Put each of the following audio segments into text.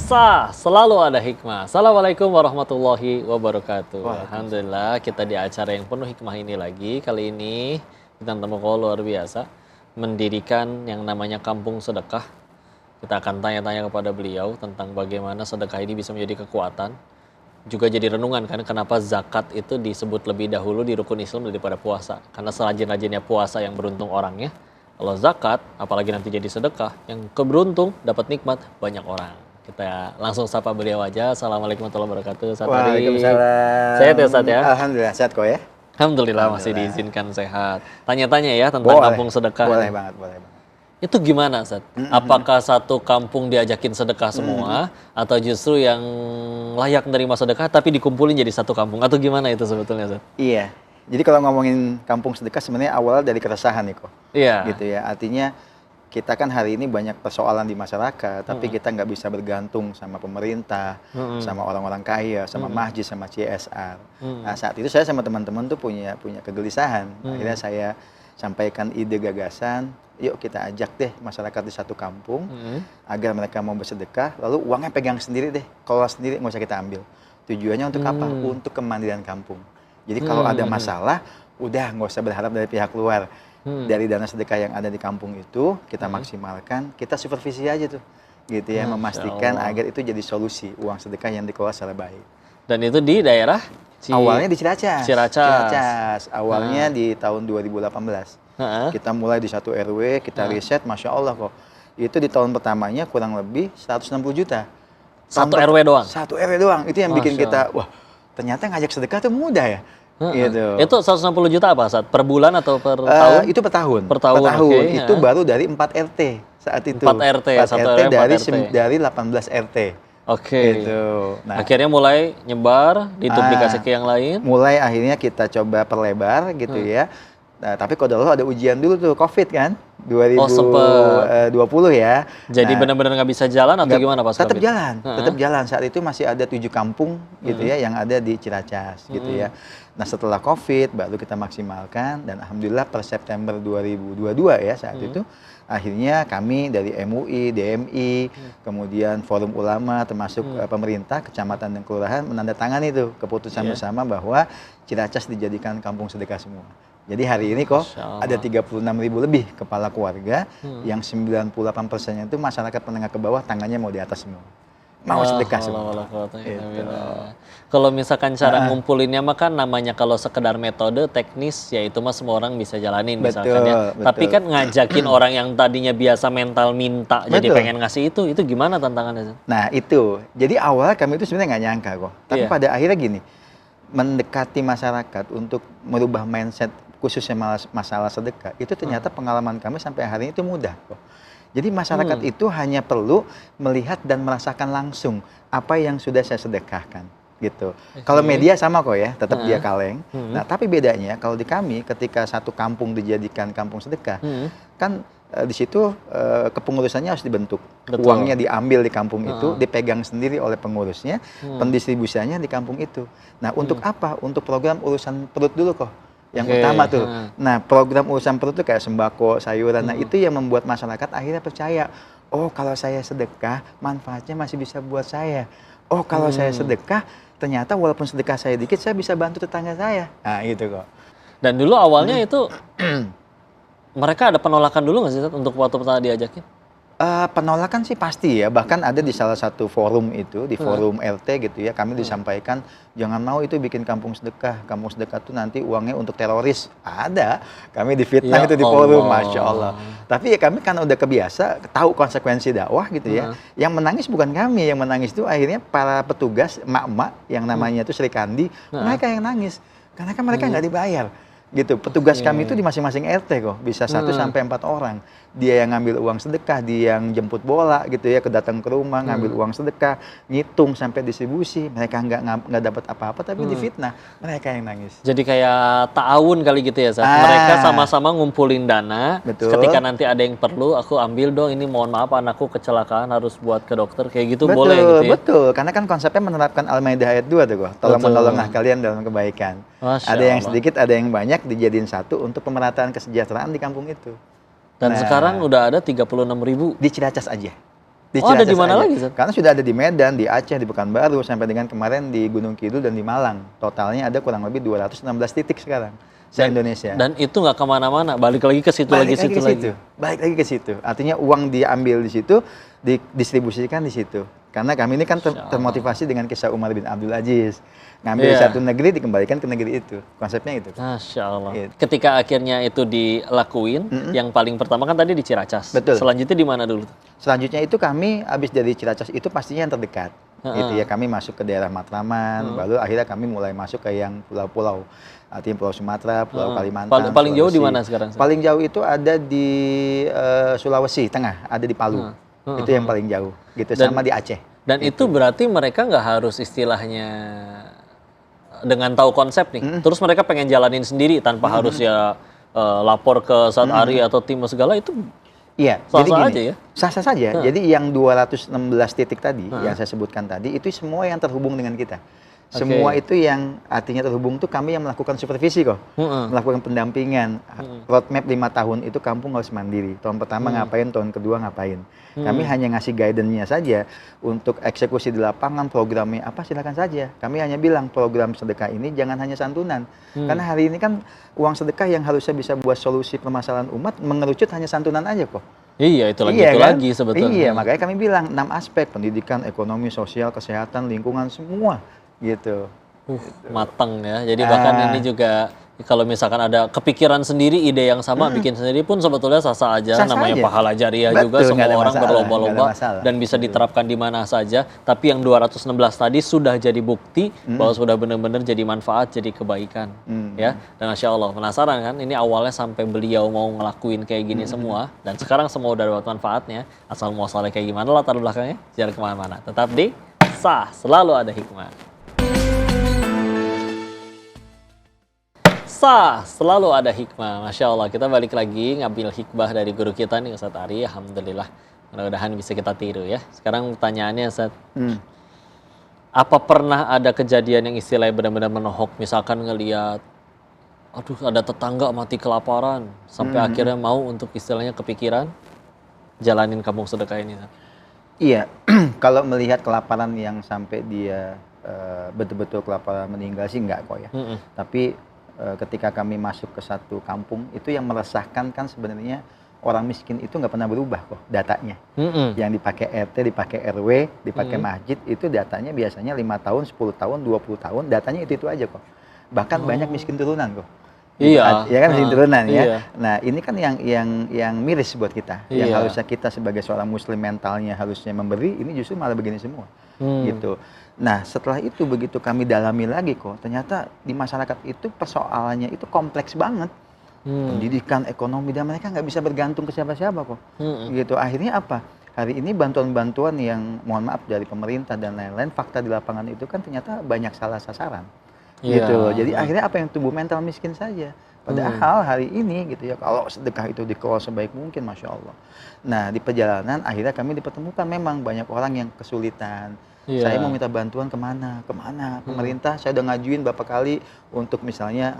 Kisah selalu ada hikmah. Assalamualaikum warahmatullahi wabarakatuh. Alhamdulillah kita di acara yang penuh hikmah ini lagi. Kali ini kita Tamoko luar biasa mendirikan yang namanya Kampung Sedekah. Kita akan tanya-tanya kepada beliau tentang bagaimana sedekah ini bisa menjadi kekuatan. Juga jadi renungan kan kenapa zakat itu disebut lebih dahulu di rukun Islam daripada puasa. Karena serajin-rajinnya puasa yang beruntung orangnya. Kalau zakat, apalagi nanti jadi sedekah, yang keberuntung dapat nikmat banyak orang. Kita langsung sapa beliau aja. Assalamualaikum warahmatullahi wabarakatuh. Waalaikumsalam. Sehat ya Ustaz ya? Alhamdulillah sehat kok ya. Alhamdulillah masih diizinkan sehat. Tanya-tanya ya tentang kampung sedekah. Boleh banget, boleh banget. Itu gimana Ustaz? Apakah satu kampung diajakin sedekah semua atau justru yang layak menerima sedekah tapi dikumpulin jadi satu kampung atau gimana itu sebetulnya Ustaz? Iya. Jadi kalau ngomongin kampung sedekah sebenarnya awalnya dari keresahan nih kok. Iya. Gitu ya. Artinya kita kan hari ini banyak persoalan di masyarakat, tapi kita nggak bisa bergantung sama pemerintah, sama orang-orang kaya, sama masjid, sama CSR. Nah saat itu saya sama teman-teman tuh punya kegelisahan. Akhirnya saya sampaikan ide gagasan, yuk kita ajak deh masyarakat di satu kampung agar mereka mau bersedekah, lalu uangnya pegang sendiri deh, kelola sendiri, nggak usah kita ambil. Tujuannya untuk apa? Untuk kemandirian kampung. Jadi kalau ada masalah, udah nggak usah berharap dari pihak luar. Dari dana sedekah yang ada di kampung itu kita maksimalkan, kita supervisi aja tuh, gitu ya, memastikan agar itu jadi solusi uang sedekah yang dikelola secara baik. Dan itu di daerah? Awalnya di Ciracas. Ciracas. Awalnya di tahun 2018. Kita mulai di satu RW, kita riset, Masya Allah kok. Itu di tahun pertamanya kurang lebih 160 juta. Satu RW doang? Satu RW doang, itu yang bikin kita, wah ternyata ngajak sedekah tuh mudah ya. Gitu. Itu 160 juta apa saat per bulan atau per tahun? Itu per tahun. Per tahun. Okay, itu baru dari 4 RT saat itu. 4 RT, 4 RT dari 18 RT. Oke. Gitu. Nah, akhirnya mulai nyebar, diduplikasi ke yang lain. Mulai akhirnya kita coba perlebar gitu ya. Nah, tapi kalau dulu ada ujian dulu tuh COVID kan 2020 ya. Jadi benar-benar nggak bisa jalan atau gimana pas tetap COVID? Tetap jalan. Saat itu masih ada 7 kampung gitu ya yang ada di Ciracas gitu ya. Nah setelah COVID baru kita maksimalkan dan alhamdulillah per September 2022 ya saat itu akhirnya kami dari MUI, DMI, kemudian Forum Ulama termasuk pemerintah, kecamatan dan kelurahan menandatangani itu keputusan bersama bahwa Ciracas dijadikan kampung sedekah semua. Jadi hari ini kok ada 36.000 lebih kepala keluarga yang 98%-nya itu masyarakat menengah ke bawah, tangannya mau di atas semua. Mau sedekah semua. Kalau misalkan cara ngumpulinnya mah kan namanya kalau sekedar metode teknis ya itu mah semua orang bisa jalanin misalkan ya. Tapi kan ngajakin orang yang tadinya biasa mental minta jadi pengen ngasih itu gimana tantangannya? Nah itu, jadi awal kami itu sebenarnya nggak nyangka kok. Tapi pada akhirnya gini, mendekati masyarakat untuk merubah mindset khususnya masalah sedekah, itu ternyata pengalaman kami sampai hari ini itu mudah kok. Jadi masyarakat itu hanya perlu melihat dan merasakan langsung apa yang sudah saya sedekahkan gitu. Kalau media sama kok ya, tetap dia kaleng. Nah tapi bedanya kalau di kami ketika satu kampung dijadikan kampung sedekah, kan di situ kepengurusannya harus dibentuk. Uangnya diambil di kampung itu, dipegang sendiri oleh pengurusnya, pendistribusiannya di kampung itu. Nah untuk apa? Untuk program urusan perut dulu kok. Yang utama tuh. Nah, program urusan perut tuh kayak sembako, sayuran. Nah, itu yang membuat masyarakat akhirnya percaya. Oh, kalau saya sedekah, manfaatnya masih bisa buat saya. Oh, kalau saya sedekah, ternyata walaupun sedekah saya dikit, saya bisa bantu tetangga saya. Nah, gitu kok. Dan dulu awalnya itu mereka ada penolakan dulu nggak sih untuk waktu pertama diajakin? Penolakan sih pasti ya, bahkan ada di salah satu forum itu, di forum RT gitu ya, kami disampaikan jangan mau itu bikin kampung sedekah tuh nanti uangnya untuk teroris. Ada, kami difitnah itu di forum, Masya Allah. Tapi ya kami kan udah kebiasa, tahu konsekuensi dakwah gitu ya. Yang menangis bukan kami, yang menangis itu akhirnya para petugas, emak-emak yang namanya itu Sri Kandi, mereka yang nangis. Karena kan mereka nggak dibayar. Gitu, petugas kami itu di masing-masing RT kok, bisa 1 sampai 4 orang. Dia yang ngambil uang sedekah, dia yang jemput bola gitu ya, datang ke rumah ngambil uang sedekah, ngitung sampai distribusi. Mereka nggak dapat apa-apa tapi difitnah, mereka yang nangis. Jadi kayak ta'awun kali gitu ya, Zat. Mereka sama-sama ngumpulin dana. Betul. Ketika nanti ada yang perlu, aku ambil dong, ini mohon maaf anakku kecelakaan harus buat ke dokter, kayak gitu. Betul, boleh gitu ya? Betul, karena kan konsepnya menerapkan Al-Maidah ayat 2 tuh kok, tolong menolonglah kalian dalam kebaikan. Ada yang sedikit, ada yang banyak, dijadiin satu untuk pemerataan kesejahteraan di kampung itu. Dan sekarang udah ada 36.000 di Ciracas aja. Di Oh, ada di Ciracas mana aja. lagi, Ustaz? Karena sudah ada di Medan, di Aceh, di Pekanbaru, sampai dengan kemarin di Gunung Kidul dan di Malang. Totalnya ada kurang lebih 216 titik sekarang se-Indonesia. Dan itu nggak kemana-mana, balik lagi ke situ lagi, situ lagi. Balik lagi ke situ. Artinya uang diambil di situ, didistribusikan di situ. Karena kami ini kan termotivasi dengan kisah Umar bin Abdul Aziz. Ngambil satu negeri, dikembalikan ke negeri itu. Konsepnya itu. Masya Allah. Gitu. Ketika akhirnya itu dilakuin, yang paling pertama kan tadi di Ciracas. Betul. Selanjutnya di mana dulu? Selanjutnya itu kami habis dari Ciracas itu pastinya yang terdekat. Gitu ya, kami masuk ke daerah Matraman, baru akhirnya kami mulai masuk ke yang pulau-pulau. Artinya Pulau Sumatera, Pulau Kalimantan. Paling jauh di Sulawesi. mana sekarang? Paling jauh itu ada di Sulawesi Tengah, ada di Palu. Itu yang paling jauh. Gitu, sama di Aceh. Dan itu berarti mereka nggak harus istilahnya dengan tahu konsep nih. Terus mereka pengen jalanin sendiri tanpa harus ya lapor ke Ustadz Ari atau tim segala itu. Iya, Sah-sah jadi gini, aja ya? sah-sah saja. Jadi yang 216 titik tadi yang saya sebutkan tadi itu semua yang terhubung dengan kita. Semua itu yang artinya terhubung tuh kami yang melakukan supervisi kok, melakukan pendampingan. Roadmap 5 tahun itu kampung harus mandiri. Tahun pertama ngapain, tahun kedua ngapain. Kami hanya ngasih guidance-nya saja untuk eksekusi di lapangan, programnya apa silakan saja. Kami hanya bilang program sedekah ini jangan hanya santunan. Karena hari ini kan uang sedekah yang harusnya bisa buat solusi permasalahan umat mengerucut hanya santunan aja kok. Iya, itu lagi, Iya, itu kan? lagi sebetulnya. Iya, makanya kami bilang 6 aspek: pendidikan, ekonomi, sosial, kesehatan, lingkungan, semua gitu. Matang ya. Jadi bahkan ini juga kalau misalkan ada kepikiran sendiri, ide yang sama, bikin sendiri pun sebetulnya sah-sah aja. Sah-sah Namanya aja. pahala jariah Betul, juga, semua nggak ada orang masalah, berlomba-lomba nggak ada masalah. dan bisa diterapkan di mana saja. Tapi yang 216 tadi sudah jadi bukti bahwa sudah benar-benar jadi manfaat, jadi kebaikan. Ya. Dan Masya Allah, penasaran kan? Ini awalnya sampai beliau mau ngelakuin kayak gini semua. Dan sekarang semua udah dapat manfaatnya. Asal muasalnya kayak gimana latar belakangnya, jangan kemana-mana. Tetap di Sah, selalu ada hikmah. Sah, selalu ada hikmah. Masya Allah, kita balik lagi ngambil hikmah dari guru kita nih Ustadz Ari. Alhamdulillah, mudah-mudahan bisa kita tiru ya. Sekarang pertanyaannya Ustadz, apa pernah ada kejadian yang istilahnya benar-benar menohok? Misalkan ngelihat, aduh ada tetangga mati kelaparan, sampai akhirnya mau untuk istilahnya kepikiran, jalanin kampung sedekah ini Ustadz. Iya, kalau melihat kelaparan yang sampai dia betul-betul kelaparan meninggal sih enggak kok ya. Tapi ketika kami masuk ke satu kampung, itu yang meresahkan kan sebenarnya orang miskin itu nggak pernah berubah kok datanya. Yang dipakai RT, dipakai RW, dipakai masjid, itu datanya biasanya 5 tahun, 10 tahun, 20 tahun, datanya itu aja kok. Bahkan banyak miskin turunan kok. Iya. Ya kan miskin turunan ya. Iya. Nah ini kan yang miris buat kita. Yang harusnya kita sebagai seorang muslim mentalnya harusnya memberi, ini justru malah begini semua. Gitu. Nah setelah itu begitu kami dalami lagi kok, ternyata di masyarakat itu persoalannya itu kompleks banget. Pendidikan, ekonomi, dan mereka nggak bisa bergantung ke siapa-siapa kok. Gitu. Akhirnya apa? Hari ini bantuan-bantuan yang mohon maaf dari pemerintah dan lain-lain, fakta di lapangan itu kan ternyata banyak salah sasaran. Gitu loh. Jadi akhirnya apa yang tumbuh mental miskin saja. Padahal hari ini gitu ya, kalau sedekah itu dikelola sebaik mungkin, Masya Allah. Nah di perjalanan akhirnya kami dipertemukan memang banyak orang yang kesulitan. Saya mau minta bantuan kemana? Pemerintah saya udah ngajuin beberapa kali untuk misalnya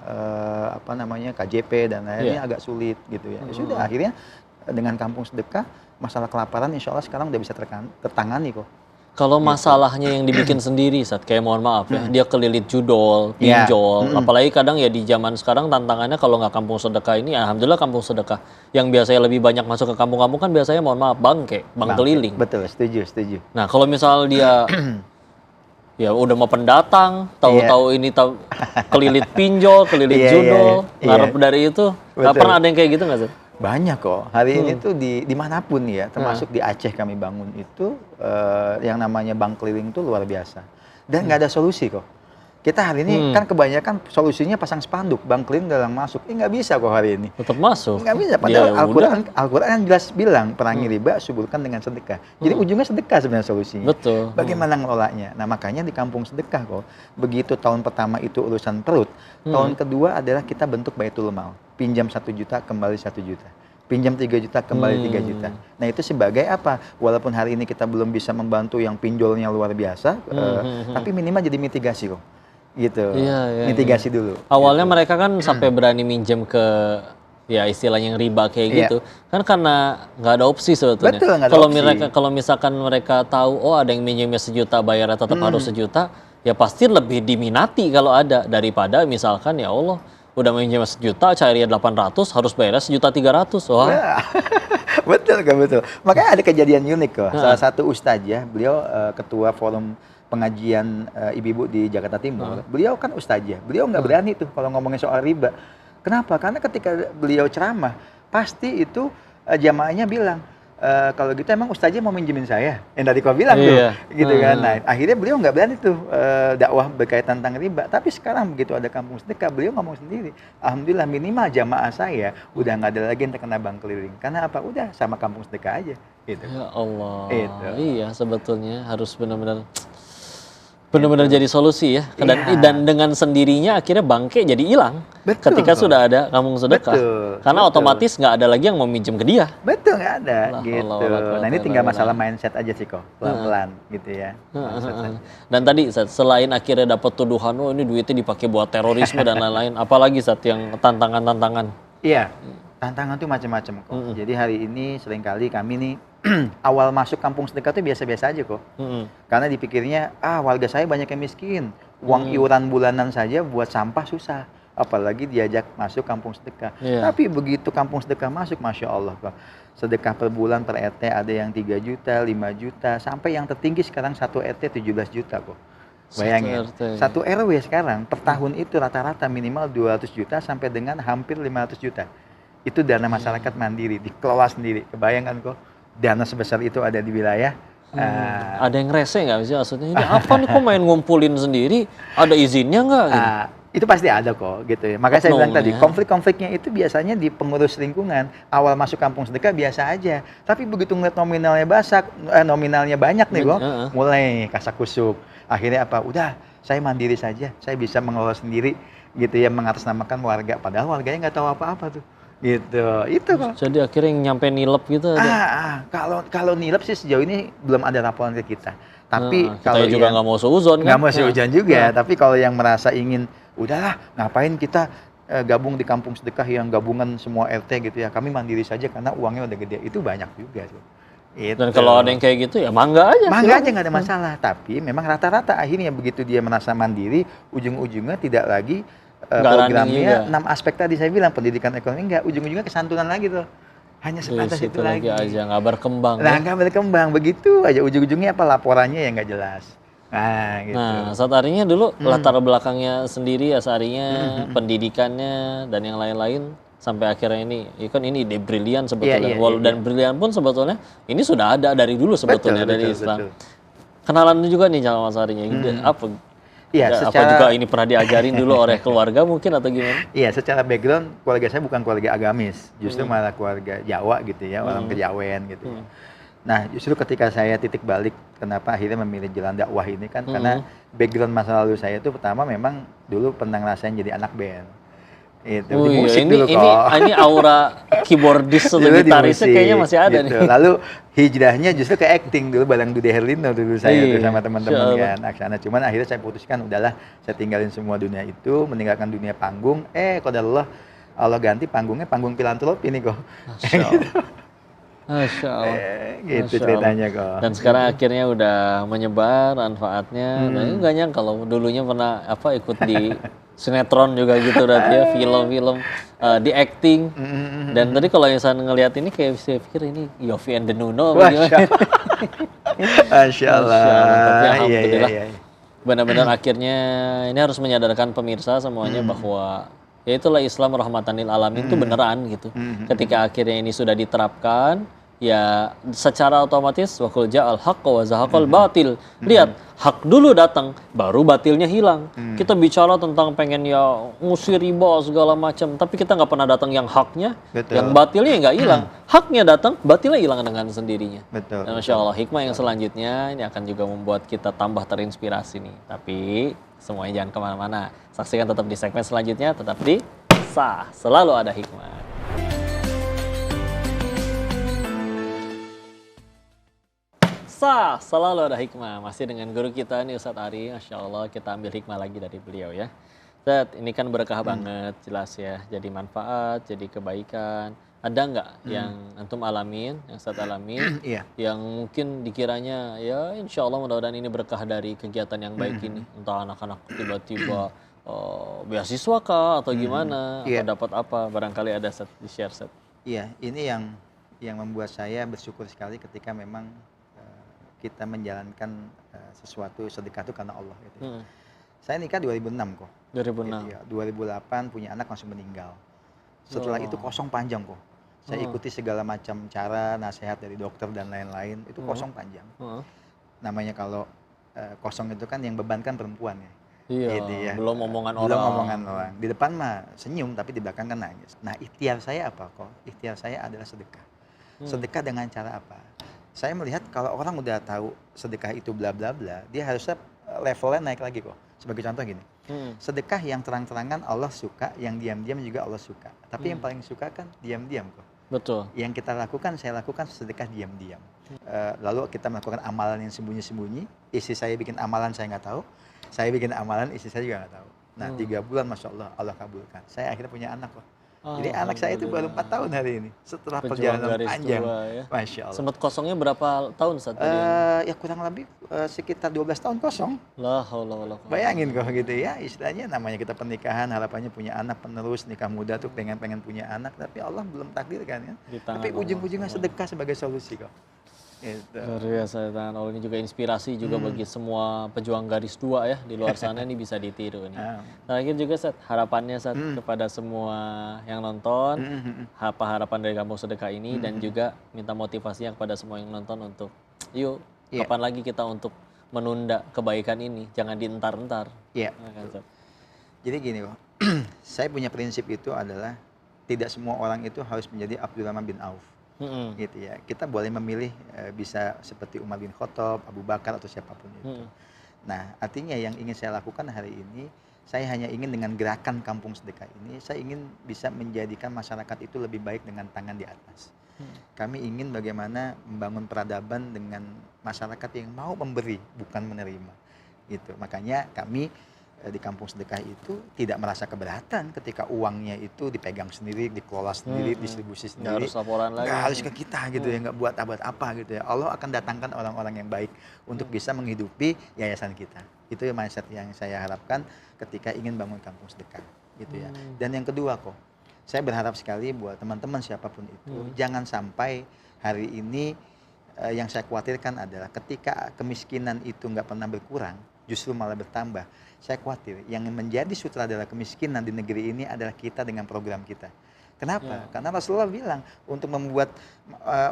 KJP dan lainnya agak sulit gitu ya. Sudah akhirnya dengan kampung sedekah masalah kelaparan insya Allah sekarang udah bisa tertangani kok. Kalau masalahnya yang dibikin sendiri, Sat, kayak mohon maaf ya, dia kelilit judol, pinjol, apalagi kadang ya di zaman sekarang tantangannya kalau nggak kampung sedekah ini, alhamdulillah kampung sedekah yang biasanya lebih banyak masuk ke kampung-kampung kan biasanya mohon maaf bank keliling. Betul, setuju. Nah kalau misal dia ya udah mau pendatang, tahu-tahu ini kelilit pinjol, kelilit judol, ngarep dari itu, nggak pernah ada yang kayak gitu nggak Sat? Banyak kok. Hari ini tuh dimanapun ya, termasuk di Aceh kami bangun itu, yang namanya bank keliling itu luar biasa. Dan nggak ada solusi kok. Kita hari ini kan kebanyakan solusinya pasang spanduk, bank keliling dalam masuk. Nggak bisa kok hari ini. Tetap masuk. Nggak bisa, padahal Al-Quran kan jelas bilang, perangi riba, suburkan dengan sedekah. Jadi ujungnya sedekah sebenarnya solusinya. Betul. Bagaimana ngelolanya? Nah makanya di kampung sedekah kok, begitu tahun pertama itu urusan perut, tahun kedua adalah kita bentuk Baitul Mal. Pinjam 1 juta, kembali 1 juta. Pinjam 3 juta, kembali 3 juta. Nah itu sebagai apa? Walaupun hari ini kita belum bisa membantu yang pinjolnya luar biasa, tapi minimal jadi mitigasi kok. Gitu. Mitigasi dulu. Awalnya gitu. mereka kan sampai berani minjem ke ya istilahnya yang riba kayak Iya. gitu kan karena nggak ada opsi sebetulnya. Betul, nggak ada Kalau opsi. kalau misalkan mereka tahu oh ada yang minjemnya 1 juta bayarnya tetap harus 1 juta, ya pasti lebih diminati kalau ada daripada misalkan ya Allah udah minjem 1 juta cairnya 800 harus bayarnya 1.300.000. Wah. Ya. Betul kan, betul. Makanya ada kejadian unik kok. Salah satu ustazah, beliau ketua forum pengajian ibu-ibu di Jakarta Timur. Beliau kan ustazah, beliau nggak berani tuh kalau ngomongin soal riba. Kenapa? Karena ketika beliau ceramah, pasti itu jamaahnya bilang, kalau gitu emang ustazah mau minjemin saya. Yang tadi kau bilang tuh, gitu kan. Nah, akhirnya beliau nggak berani tuh dakwah berkaitan tentang riba. Tapi sekarang begitu ada kampung sedekah, beliau ngomong sendiri. Alhamdulillah minimal jamaah saya udah nggak ada lagi yang terkena bank keliling. Karena apa? Udah sama kampung sedekah aja. Gitu. Ya Allah. Itu. Iya sebetulnya harus benar-benar jadi solusi ya. Iya. Dan dengan sendirinya akhirnya bangke jadi hilang. Betul. Ketika sudah ada kampung sedekah. Betul. Karena Betul. otomatis nggak ada lagi yang mau minjem ke dia. Betul, nggak ada Allah, gitu. Allah, Nah ini tinggal Allah. masalah mindset aja sih kok, pelan-pelan gitu ya. Mindset aja. Dan tadi Sat, selain akhirnya dapat tuduhan, oh ini duitnya dipakai buat terorisme dan lain-lain. Apalagi Sat yang tantangan-tantangan. Iya, tantangan tuh macam-macam kok. Jadi hari ini seringkali kami nih awal masuk kampung sedekah tuh biasa-biasa aja kok. Karena dipikirnya, warga saya banyak yang miskin, uang iuran bulanan saja buat sampah susah. Apalagi diajak masuk kampung sedekah. Iya. Tapi begitu kampung sedekah masuk, Masya Allah kok. Sedekah per bulan per RT ada yang 3 juta, 5 juta, sampai yang tertinggi sekarang 1 RT 17 juta kok. Bayangin, 1 RW sekarang per tahun itu rata-rata minimal 200 juta sampai dengan hampir 500 juta. Itu dana masyarakat mandiri, dikelola sendiri. Kebayangkan kok, dana sebesar itu ada di wilayah. Ada yang rese nggak sih maksudnya? Ini apa nih kok main ngumpulin sendiri? Ada izinnya nggak? Gitu? Itu pasti ada kok gitu ya. Makanya saya bilang tadi, konflik-konfliknya itu biasanya di pengurus lingkungan. Awal masuk kampung sedekah biasa aja. Tapi begitu ngeliat nominalnya banyak nih kok, mulai kasak kusuk. Akhirnya apa? Udah, saya mandiri saja. Saya bisa mengelola sendiri gitu ya, mengatasnamakan warga. Padahal warganya nggak tahu apa-apa tuh. Gitu, itu kok. Jadi akhirnya yang nyampe nilep gitu ada. Kalau nilep sih sejauh ini belum ada laporan ke kita. Tapi kita juga nggak mau seuzon kan? Nggak mau seuzon juga. Tapi kalau yang merasa ingin, udahlah ngapain kita gabung di kampung sedekah yang gabungan semua RT gitu ya. Kami mandiri saja karena uangnya udah gede. Itu banyak juga tuh. Dan kalau ada yang kayak gitu ya mangga aja. Mangga aja nggak ada masalah. Tapi memang rata-rata akhirnya begitu dia merasa mandiri, ujung-ujungnya tidak lagi programnya 6 aspek tadi saya bilang, pendidikan ekonomi enggak, ujung-ujungnya kesantunan lagi tuh. Hanya sebatas itu lagi aja, nggak berkembang. Nah, nggak berkembang, begitu aja ujung-ujungnya apa laporannya yang nggak jelas. Nah, gitu. Nah, Satarinya dulu latar belakangnya sendiri, Asarinya, pendidikannya dan yang lain-lain sampai akhirnya ini, ya kan ini ide brilian sebetulnya. Dan brilian pun sebetulnya ini sudah ada dari dulu sebetulnya dari Islam. Kenalan juga nih sama Mas Arinya. Iya, apa juga ini pernah diajarin dulu oleh keluarga mungkin atau gimana? Iya, secara background keluarga saya bukan keluarga agamis, justru malah keluarga Jawa gitu ya, orang Kejawen gitu. Nah, justru ketika saya titik balik kenapa akhirnya memilih jalan dakwah ini kan karena background masa lalu saya itu pertama memang dulu pernah ngerasain jadi anak band. Itu di musik dulu kok. Ini aura keyboardis atau gitarisnya kayaknya masih ada gitu. nih. Lalu hijrahnya justru ke acting dulu bareng Dude Herlino dulu saya tuh sama teman-teman kan aksana. Cuman akhirnya saya putuskan udahlah saya tinggalin semua dunia itu, meninggalkan dunia panggung. Qadarullah Allah ganti panggungnya panggung filantropi nih kok. Masya Allah. Gitu ceritanya kok. Dan sekarang akhirnya udah menyebar manfaatnya. Nah, ini nggak nyangka kalau dulunya pernah ikut di sinetron juga gitu berarti ya, film-film di acting. Dan tadi kalau yang saya ngelihat ini kayak saya pikir ini Yovie and the Nuno bagaimana? Masya Allah. Tapi alhamdulillah benar-benar akhirnya ini harus menyadarkan pemirsa semuanya bahwa ya itulah Islam rahmatan lil alamin itu beneran gitu. Ketika akhirnya ini sudah diterapkan, ya secara otomatis wakul ja'al haqqa wa zahaqal batil. Lihat, hak dulu datang, baru batilnya hilang. Kita bicara tentang pengen ya ngusir riba segala macam, tapi kita nggak pernah datang yang haknya, yang batilnya nggak hilang. Haknya datang, batilnya hilang dengan sendirinya. Betul. Dan Masya Allah, hikmah yang selanjutnya ini akan juga membuat kita tambah terinspirasi nih. Tapi semuanya jangan kemana-mana. Saksikan tetap di segmen selanjutnya, tetap di Sah, selalu ada hikmah. Sah, selalu ada hikmah. Masih dengan guru kita nih Ustadz Ari. Masya Allah kita ambil hikmah lagi dari beliau ya. Ustaz, ini kan berkah banget jelas ya. Jadi manfaat, jadi kebaikan. Ada nggak yang antum alamin, yang Ustaz alamin, Iya. yang mungkin dikiranya ya insya Allah mudah-mudahan ini berkah dari kegiatan yang baik ini. Entah anak-anak tiba-tiba beasiswa kah atau gimana, atau Iya. dapat apa, barangkali ada Ustaz, di-share Ustaz. Iya, ini yang membuat saya bersyukur sekali ketika memang kita menjalankan sesuatu sedekah itu karena Allah gitu. Hmm, Saya nikah 2006 kok. 2006. Gitu ya. 2008 punya anak langsung meninggal. Setelah itu kosong panjang kok. Saya ikuti segala macam cara, nasihat dari dokter dan lain-lain, itu kosong panjang. Namanya kalau kosong itu kan yang beban kan perempuan ya. Iya, Gitu ya. belum omongan Belum orang. omongan orang. Di depan mah senyum tapi di belakang kan nangis. Nah, ikhtiar saya apa kok? Ikhtiar saya adalah sedekah. Sedekah dengan cara apa? Saya melihat kalau orang udah tahu sedekah itu bla bla bla, dia harusnya levelnya naik lagi kok. Sebagai contoh gini, sedekah yang terang-terangan Allah suka, yang diam-diam juga Allah suka. Tapi yang paling suka kan diam-diam kok. Betul. Yang kita lakukan, saya lakukan sedekah diam-diam. Lalu kita melakukan amalan yang sembunyi-sembunyi. Istri saya bikin amalan, saya nggak tahu. Saya bikin amalan, istri saya juga nggak tahu. Nah, 3 bulan, Masya Allah, Allah kabulkan. Saya akhirnya punya anak kok. Jadi anak saya itu baru 4 tahun hari ini. Setelah Pejuang perjalanan garis panjang. tua, ya. Masya Allah. Sempat kosongnya berapa tahun Ustaz? Ya kurang lebih sekitar 12 tahun kosong. La haula wala quwwata. Bayangin kok gitu ya, istilahnya namanya kita pernikahan, harapannya punya anak penerus, nikah muda tuh pengen punya anak, tapi Allah belum takdirkan ya. Di tangan Tapi Allah. ujung-ujungnya sedekah sebagai solusi kok. Gitu. Luar biasa, tangan Allah ini juga inspirasi juga bagi semua pejuang garis tua ya di luar sana, ini bisa ditiru nih. Terakhir juga Ustaz, harapannya Ustaz kepada semua yang nonton, apa harapan dari Kampung Sedekah ini, dan juga minta motivasinya kepada semua yang nonton untuk yuk kapan lagi kita untuk menunda kebaikan ini, jangan dientar-entar. Iya. Nah, kan, Ustaz. Jadi gini kok, saya punya prinsip itu adalah tidak semua orang itu harus menjadi Abdurrahman bin Auf. Gitu ya. Kita boleh memilih bisa seperti Umar bin Khattab, Abu Bakar atau siapapun itu. Nah, artinya yang ingin saya lakukan hari ini, saya hanya ingin dengan gerakan Kampung Sedekah ini, saya ingin bisa menjadikan masyarakat itu lebih baik dengan tangan di atas. Kami ingin bagaimana membangun peradaban dengan masyarakat yang mau memberi, bukan menerima. Gitu. Makanya kami di Kampung Sedekah itu tidak merasa keberatan ketika uangnya itu dipegang sendiri, dikelola sendiri, distribusi sendiri. Nggak harus laporan lagi. Nggak harus ke kita gitu ya, nggak buat apa gitu ya. Allah akan datangkan orang-orang yang baik untuk bisa menghidupi yayasan kita. Itu mindset yang saya harapkan ketika ingin bangun Kampung Sedekah gitu ya. Dan yang kedua kok, saya berharap sekali buat teman-teman siapapun itu, jangan sampai hari ini yang saya khawatirkan adalah ketika kemiskinan itu nggak pernah berkurang, justru malah bertambah. Saya khawatir yang menjadi sutradara kemiskinan di negeri ini adalah kita dengan program kita. Kenapa? Karena Rasulullah bilang untuk membuat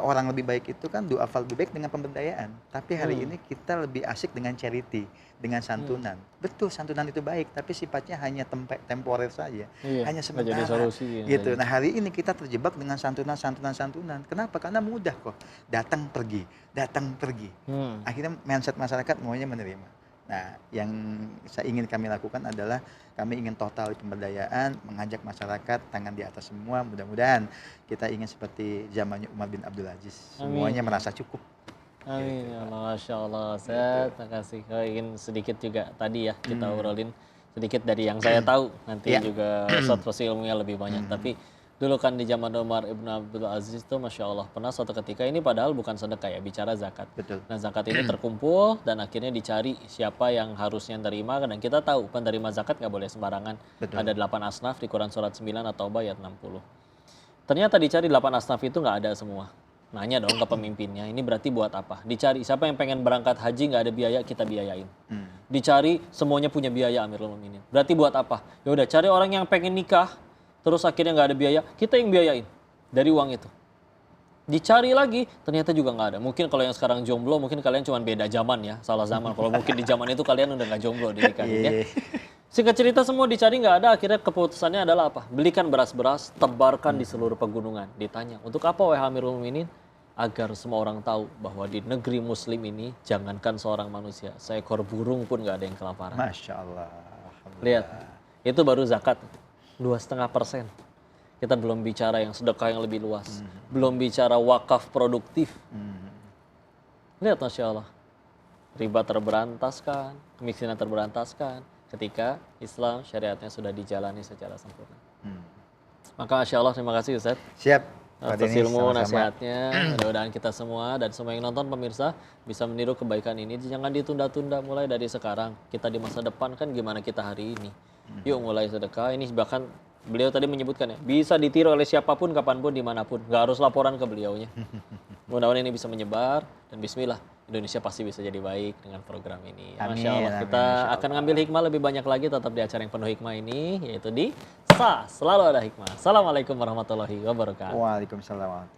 orang lebih baik itu kan du'afal lebih baik dengan pemberdayaan. Tapi hari ini kita lebih asik dengan charity, dengan santunan. Betul, santunan itu baik, tapi sifatnya hanya temporer saja, hanya sementara. Jadi solusi, gitu. Nah, hari ini kita terjebak dengan santunan. Kenapa? Karena mudah kok. Datang pergi. Akhirnya mindset masyarakat maunya menerima. Nah, yang saya ingin kami lakukan adalah kami ingin total pemberdayaan, mengajak masyarakat tangan di atas semua. Mudah-mudahan kita ingin seperti zamannya Umar bin Abdul Aziz, semuanya merasa cukup. Amin ya Allah, Masya Allah. Saya terima kasih. Ingin sedikit juga tadi ya kita urolin sedikit dari yang saya tahu. Nanti juga Ustaz pasti ilmunya lebih banyak. Tapi dulu kan di zaman Umar ibn Abdul Aziz itu Masya Allah pernah suatu ketika, ini padahal bukan sedekah ya, bicara zakat. Betul. Nah, zakat ini terkumpul dan akhirnya dicari siapa yang harusnya terima, dan kita tahu penerima zakat nggak boleh sembarangan. Betul. Ada 8 asnaf di Quran surat 9 atau ayat 60. Ternyata dicari 8 asnaf itu nggak ada semua. Nanya dong ke pemimpinnya, ini berarti buat apa? Dicari siapa yang pengen berangkat haji nggak ada biaya, kita biayain. Dicari semuanya punya biaya, Amirul Mukminin. Berarti buat apa? Ya udah, cari orang yang pengen nikah, terus akhirnya nggak ada biaya, kita yang biayain dari uang itu. Dicari lagi, ternyata juga nggak ada. Mungkin kalau yang sekarang jomblo, mungkin kalian cuma beda zaman ya, salah zaman. Kalau mungkin di zaman itu kalian udah nggak jomblo dinikahin ya. Singkat cerita semua dicari nggak ada, akhirnya keputusannya adalah apa? Belikan beras-beras, tebarkan di seluruh pegunungan. Ditanya, untuk apa wahai Amirul Mukminin? Agar semua orang tahu bahwa di negeri muslim ini, jangankan seorang manusia, seekor burung pun nggak ada yang kelaparan. Masya Allah. Lihat, itu baru zakat. 2,5%. Kita belum bicara yang sedekah yang lebih luas. Belum bicara wakaf produktif. Lihat Masya Allah. Riba terberantaskan, kemiskinan terberantaskan, ketika Islam syariatnya sudah dijalani secara sempurna. Maka Masya Allah, terima kasih Ustaz. Siap. Atas ilmu nasihatnya, mudah-mudahan kita semua dan semua yang nonton pemirsa bisa meniru kebaikan ini. Jangan ditunda-tunda, mulai dari sekarang. Kita di masa depan kan gimana kita hari ini. Yuk mulai sedekah. Ini bahkan beliau tadi menyebutkan ya, bisa ditiru oleh siapapun, kapanpun, dimanapun. Gak harus laporan ke beliaunya. Mudah-mudahan ini bisa menyebar dan bismillah, Indonesia pasti bisa jadi baik dengan program ini. Amin, Masya Allah, kita amin, akan ngambil hikmah lebih banyak lagi tetap di acara yang penuh hikmah ini, yaitu di Selalu Ada Hikmah. Assalamualaikum warahmatullahi wabarakatuh. Waalaikumsalam.